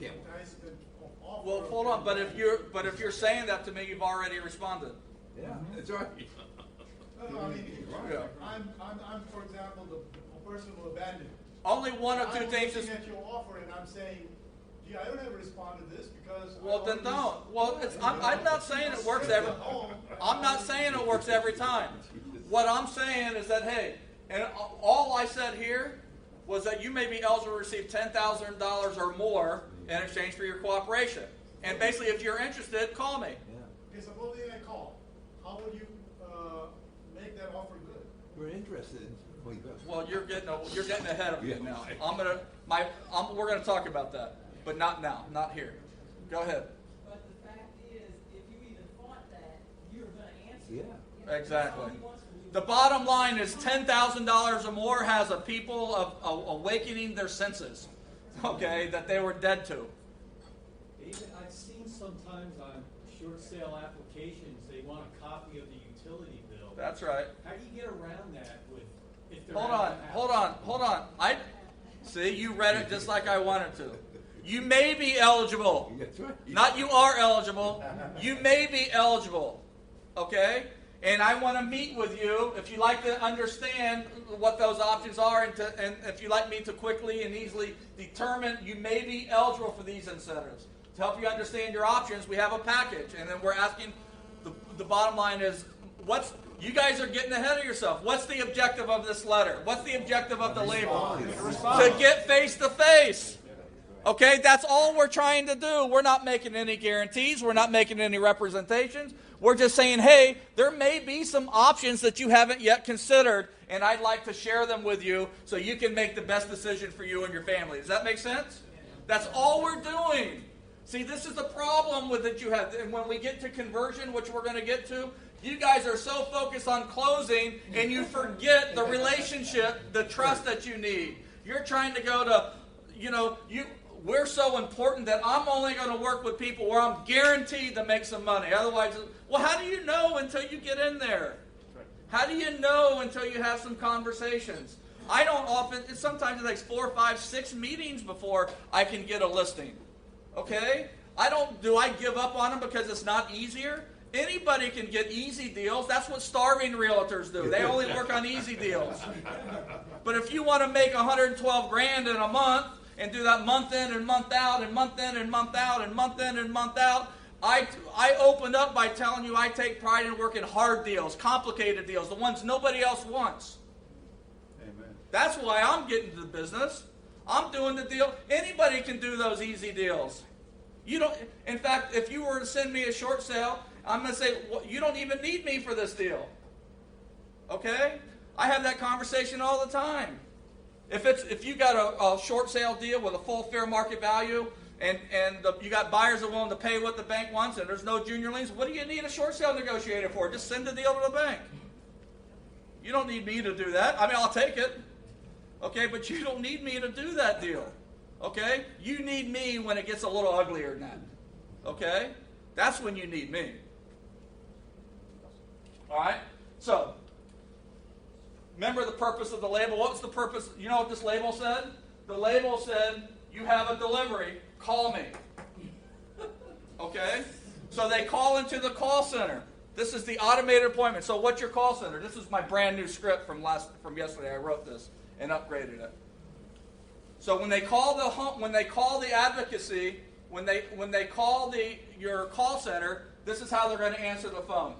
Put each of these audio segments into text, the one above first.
enticement of offer. Well, hold on. But if you're saying that to me, you've already responded. Yeah, that's right. No, I mean, Yeah. I'm, for example, the person who abandoned. Only one or two I'm things is. looking at your offer and I'm saying, gee, I don't ever respond to this because. Well, then don't. Well, I'm not saying it works every. I'm not saying it works every time. What I'm saying is that, hey, and all I said here was that you may be eligible to receive $10,000 or more in exchange for your cooperation. And basically, if you're interested, call me. Okay, supposing I call, how would you make that offer good? We're interested. Well, you're getting ahead of me now. We're going to talk about that, but not now, not here. Go ahead. But the fact is, if you even thought that, you're going to answer. Yeah. Exactly. The bottom line is $10,000 or more has a people of awakening their senses, okay, that they were dead to. Even I've seen sometimes on short sale applications, they want a copy of the utility bill. That's right. How do you get around that with if they're Hold on. I see you read it just like I wanted to. You may be eligible. That's right. Not you are eligible. You may be eligible. Okay? And I want to meet with you if you like to understand what those options are and if you like me to quickly and easily determine you may be eligible for these incentives. To help you understand your options, we have a package. And then we're asking, the bottom line is, you guys are getting ahead of yourself. What's the objective of this letter? What's the objective of the label? To get face to face. Okay, that's all we're trying to do. We're not making any guarantees. We're not making any representations. We're just saying, hey, there may be some options that you haven't yet considered, and I'd like to share them with you so you can make the best decision for you and your family. Does that make sense? That's all we're doing. See, this is the problem with it you have. And when we get to conversion, which we're going to get to, you guys are so focused on closing, and you forget the relationship, the trust that you need. You're trying to go to, we're so important that I'm only going to work with people where I'm guaranteed to make some money. Otherwise, well, how do you know until you get in there? How do you know until you have some conversations? I don't often, sometimes it takes 4, 5, 6 meetings before I can get a listing. Okay? Do I give up on them because it's not easier? Anybody can get easy deals. That's what starving realtors do. They only work on easy deals. But if you want to make $112,000 in a month, and do that month in and month out and month in and month out and month in and month out. I opened up by telling you I take pride in working hard deals, complicated deals, the ones nobody else wants. Amen. That's why I'm getting to the business. I'm doing the deal. Anybody can do those easy deals. In fact, if you were to send me a short sale, I'm going to say, well, you don't even need me for this deal. Okay? I have that conversation all the time. If you got a short sale deal with a full fair market value and you got buyers that are willing to pay what the bank wants and there's no junior liens, what do you need a short sale negotiator for? Just send the deal to the bank. You don't need me to do that. I mean, I'll take it. Okay, but you don't need me to do that deal. Okay? You need me when it gets a little uglier than that. Okay? That's when you need me. All right? So, remember the purpose of the label. What was the purpose? You know what this label said? The label said, you have a delivery, call me. Okay? So they call into the call center. This is the automated appointment. So what's your call center? This is my brand new script from yesterday. I wrote this and upgraded it. So when they call the advocacy, when they call your call center, this is how they're going to answer the phone.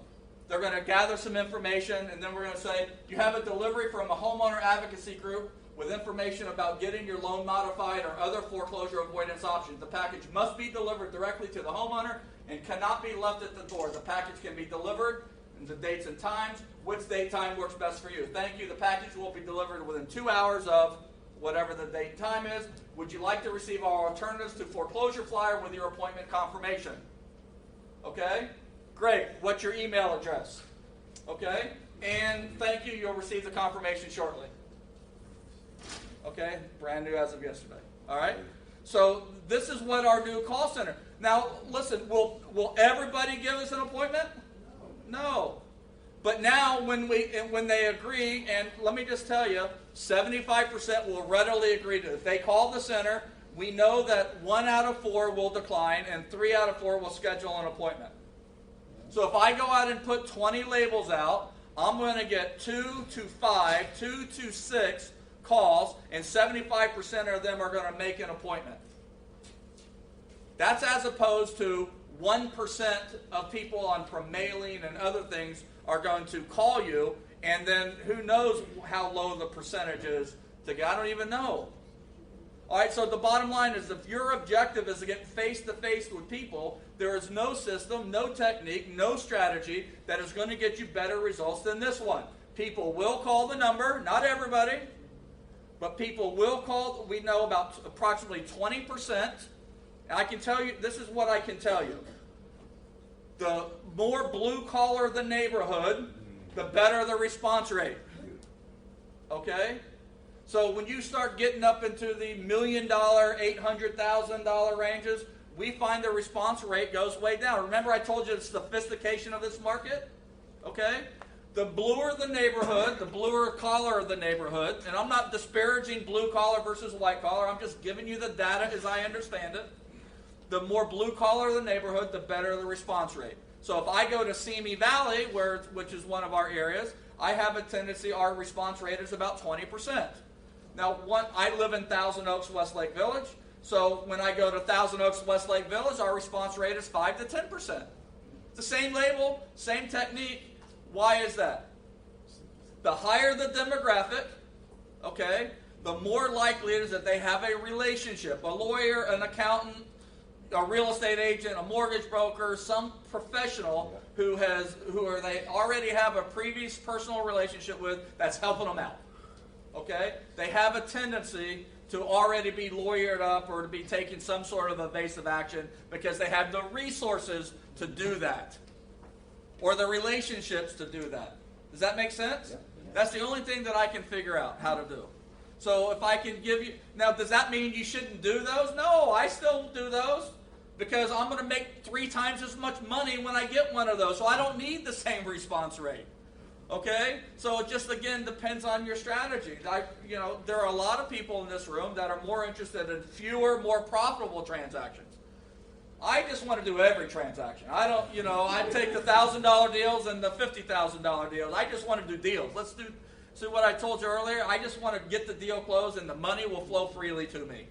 They're going to gather some information, and then we're going to say, you have a delivery from a homeowner advocacy group with information about getting your loan modified or other foreclosure avoidance options. The package must be delivered directly to the homeowner and cannot be left at the door. The package can be delivered and the dates and times. Which date time works best for you? Thank you. The package will be delivered within 2 hours of whatever the date and time is. Would you like to receive our alternatives to foreclosure flyer with your appointment confirmation? Okay? Great. What's your email address? Okay? And thank you. You'll receive the confirmation shortly. Okay? Brand new as of yesterday. All right? So this is what our new call center. Now, listen, will everybody give us an appointment? No. But now when they agree, and let me just tell you, 75% will readily agree to it. If they call the center, we know that 1 out of 4 will decline and 3 out of 4 will schedule an appointment. So if I go out and put 20 labels out, I'm going to get 2 to 5, 2 to 6 calls, and 75% of them are going to make an appointment. That's as opposed to 1% of people on mailing and other things are going to call you, and then who knows how low the percentage is to get. I don't even know. All right, so the bottom line is if your objective is to get face-to-face with people, there is no system, no technique, no strategy that is going to get you better results than this one. People will call the number, not everybody, but people will call. We know about approximately 20%. And I can tell you, this is what I can tell you. The more blue-collar the neighborhood, the better the response rate. Okay? So when you start getting up into the $1 million, $800,000 ranges, we find the response rate goes way down. Remember I told you the sophistication of this market? Okay? The bluer the neighborhood, the bluer collar of the neighborhood, and I'm not disparaging blue collar versus white collar, I'm just giving you the data as I understand it. The more blue collar the neighborhood, the better the response rate. So if I go to Simi Valley, which is one of our areas, I have a tendency, our response rate is about 20%. Now, I live in Thousand Oaks, Westlake Village, so when I go to Thousand Oaks, Westlake Village, our response rate is 5 to 10%. The same label, same technique. Why is that? The higher the demographic, okay, the more likely it is that they have a relationship, a lawyer, an accountant, a real estate agent, a mortgage broker, some professional who they already have a previous personal relationship with that's helping them out. Okay? They have a tendency to already be lawyered up or to be taking some sort of evasive action because they have the resources to do that. Or the relationships to do that. Does that make sense? Yeah. That's the only thing that I can figure out how to do. So if I can give you... Now, does that mean you shouldn't do those? No, I still do those because I'm going to make 3 times as much money when I get one of those. So I don't need the same response rate. Okay? So it just, again, depends on your strategy. There are a lot of people in this room that are more interested in fewer, more profitable transactions. I just want to do every transaction. I don't, I take the $1,000 deals and the $50,000 deals. I just want to do deals. Let's see what I told you earlier. I just want to get the deal closed and the money will flow freely to me.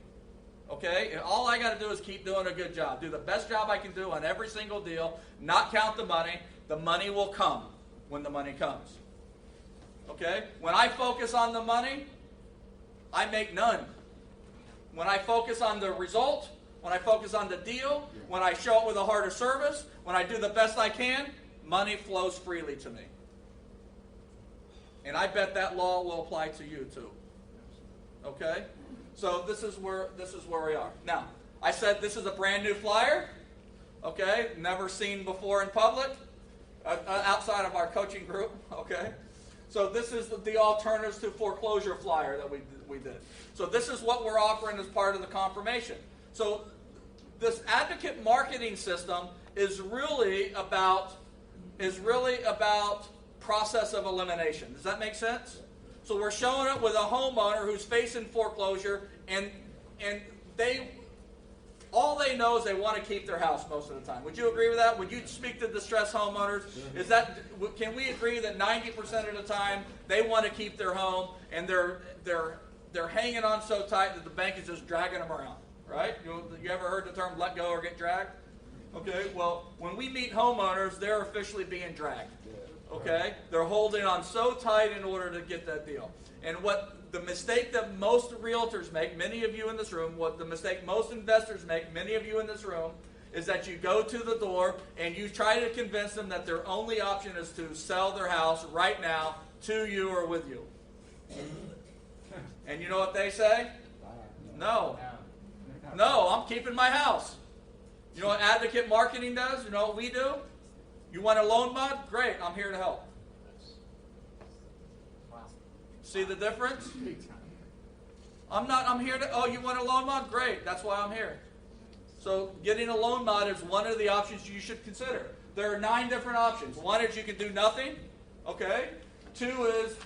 Okay? And all I got to do is keep doing a good job. Do the best job I can do on every single deal. Not count the money. The money will come when the money comes. Okay? When I focus on the money, I make none. When I focus on the result, when I focus on the deal, when I show up with a heart of service, when I do the best I can, money flows freely to me. And I bet that law will apply to you too. Okay? So this is where we are. Now, I said this is a brand new flyer. Okay? Never seen before in public. Outside of our coaching group. Okay? So this is the alternatives to foreclosure flyer that we did. So this is what we're offering as part of the confirmation. So this advocate marketing system is really about process of elimination. Does that make sense? So we're showing up with a homeowner who's facing foreclosure, and all they know is they want to keep their house most of the time. Would you agree with that? Would you speak to distressed homeowners? Can we agree that 90% of the time they want to keep their home and they're hanging on so tight that the bank is just dragging them around? Right? You ever heard the term let go or get dragged? Okay, well, when we meet homeowners, they're officially being dragged. Okay? They're holding on so tight in order to get that deal. And what the mistake that most realtors make, many of you in this room, what the mistake most investors make, many of you in this room, is that you go to the door and you try to convince them that their only option is to sell their house right now to you or with you. And you know what they say? No. No, I'm keeping my house. You know what advocate marketing does? You know what we do? You want a loan mod? Great, I'm here to help. See the difference? I'm here to, you want a loan mod? Great, that's why I'm here. So getting a loan mod is one of the options you should consider. There are 9 different options. 1 is you can do nothing. Okay? 2 is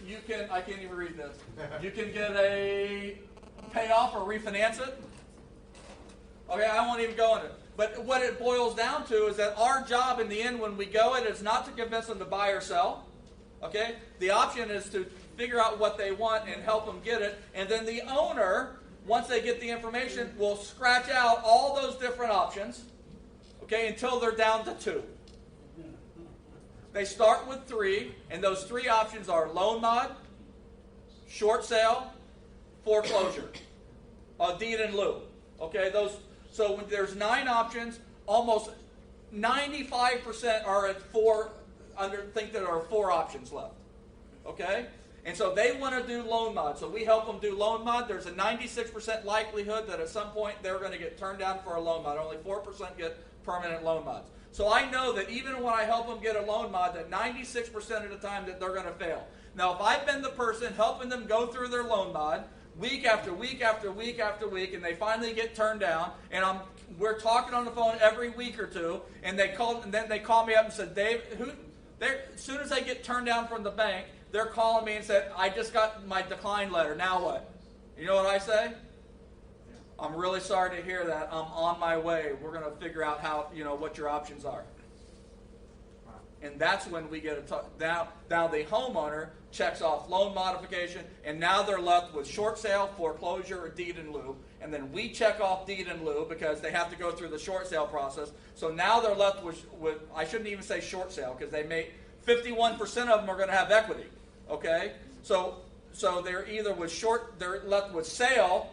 I can't even read this. You can get a payoff or refinance it. Okay, I won't even go into it. But what it boils down to is that our job in the end when we go in is not to convince them to buy or sell. Okay? The option is to figure out what they want and help them get it. And then the owner, once they get the information, will scratch out all those different options, okay, until they're down to 2. They start with 3, and those 3 options are loan mod, short sale, foreclosure, deed in lieu. Okay, so when there's 9 options, almost 95% are at 4. Think that there are 4 options left. Okay, and so they want to do loan mod. So we help them do loan mod. There's a 96% likelihood that at some point they're going to get turned down for a loan mod. Only 4% get permanent loan mods. So I know that even when I help them get a loan mod, that 96% of the time that they're going to fail. Now, if I've been the person helping them go through their loan mod week after week after week after week, and they finally get turned down, and we're talking on the phone every week or 2, and then they call me up and said, Dave, as soon as they get turned down from the bank, they're calling me and said, I just got my decline letter. Now what? You know what I say? I'm really sorry to hear that. I'm on my way. We're going to figure out what your options are. And that's when we get a now the homeowner checks off loan modification, and now they're left with short sale, foreclosure, or deed in lieu. And then we check off deed in lieu because they have to go through the short sale process. So now they're left with I shouldn't even say short sale because they may 51% of them are going to have equity. Okay, so they're either they're left with sale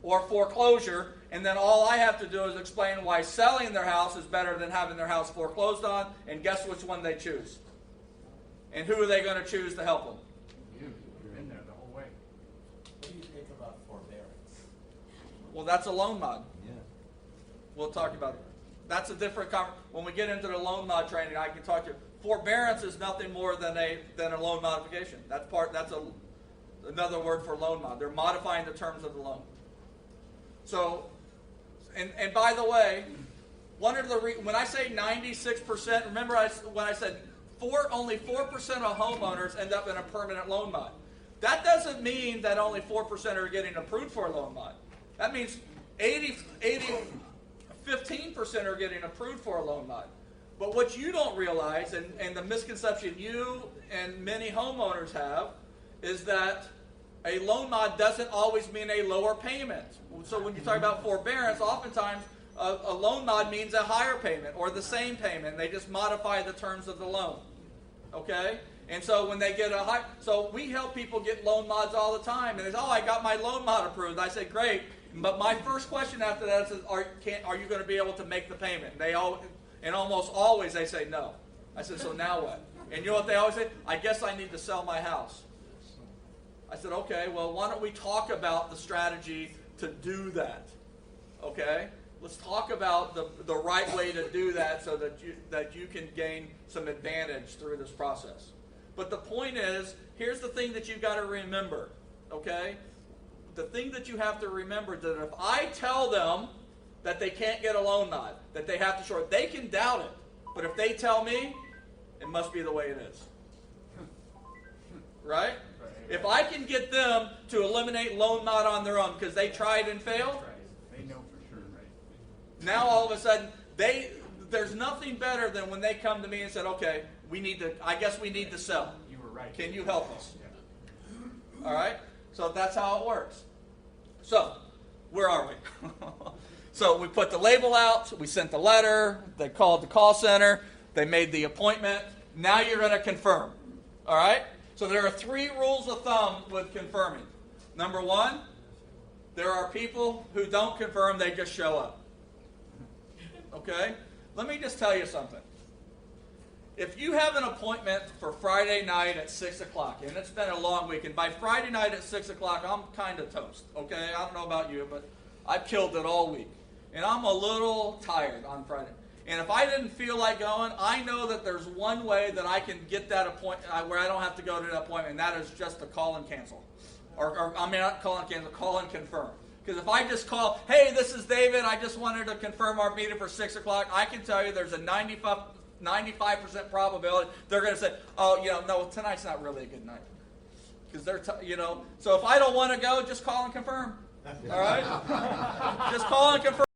or foreclosure, and then all I have to do is explain why selling their house is better than having their house foreclosed on, and guess which one they choose? And who are they going to choose to help them? You're in there the whole way. What do you think about forbearance? Well, that's a loan mod. Yeah. We'll talk about it. That's a different when we get into the loan mod training, I can talk to you. Forbearance is nothing more than a loan modification. That's another word for loan mod. They're modifying the terms of the loan. So, and by the way, when I say 96%, remember when I said only 4% of homeowners end up in a permanent loan mod. That doesn't mean that only 4% are getting approved for a loan mod. That means 15% are getting approved for a loan mod. But what you don't realize, and the misconception you and many homeowners have, is that a loan mod doesn't always mean a lower payment. So when you talk about forbearance, oftentimes a loan mod means a higher payment or the same payment. They just modify the terms of the loan. Okay? And so when they get so we help people get loan mods all the time. And they say, I got my loan mod approved. I say, great. But my first question after that is, are you going to be able to make the payment? And almost always they say no. I said, so now what? And you know what they always say? I guess I need to sell my house. I said, okay, well, why don't we talk about the strategy to do that? Okay? Let's talk about the right way to do that so that you can gain some advantage through this process. But the point is, here's the thing that you've got to remember, okay? The thing that you have to remember is that if I tell them that they can't get a loan mod, that they have to short, they can doubt it. But if they tell me, it must be the way it is. Right? If I can get them to eliminate loan mod on their own because they tried and failed, They know for sure, right? now all of a sudden there's nothing better than when they come to me and said, okay, I guess we need to sell. You were right. Can you help us? Yeah. All right? So that's how it works. So, where are we? So we put the label out, we sent the letter, they called the call center, they made the appointment. Now you're going to confirm. All right? So there are 3 rules of thumb with confirming. Number 1, there are people who don't confirm, they just show up. Okay? Let me just tell you something. If you have an appointment for Friday night at 6 o'clock, and it's been a long week, and by Friday night at 6 o'clock, I'm kind of toast. Okay? I don't know about you, but I've killed it all week. And I'm a little tired on Friday. And if I didn't feel like going, I know that there's one way that I can get that appointment where I don't have to go to that appointment, and that is just to call and cancel. Not call and cancel, call and confirm. Because if I just call, hey, this is David, I just wanted to confirm our meeting for 6 o'clock, I can tell you there's a 95% probability they're going to say, no, tonight's not really a good night. Because so if I don't want to go, just call and confirm. All right? Just call and confirm.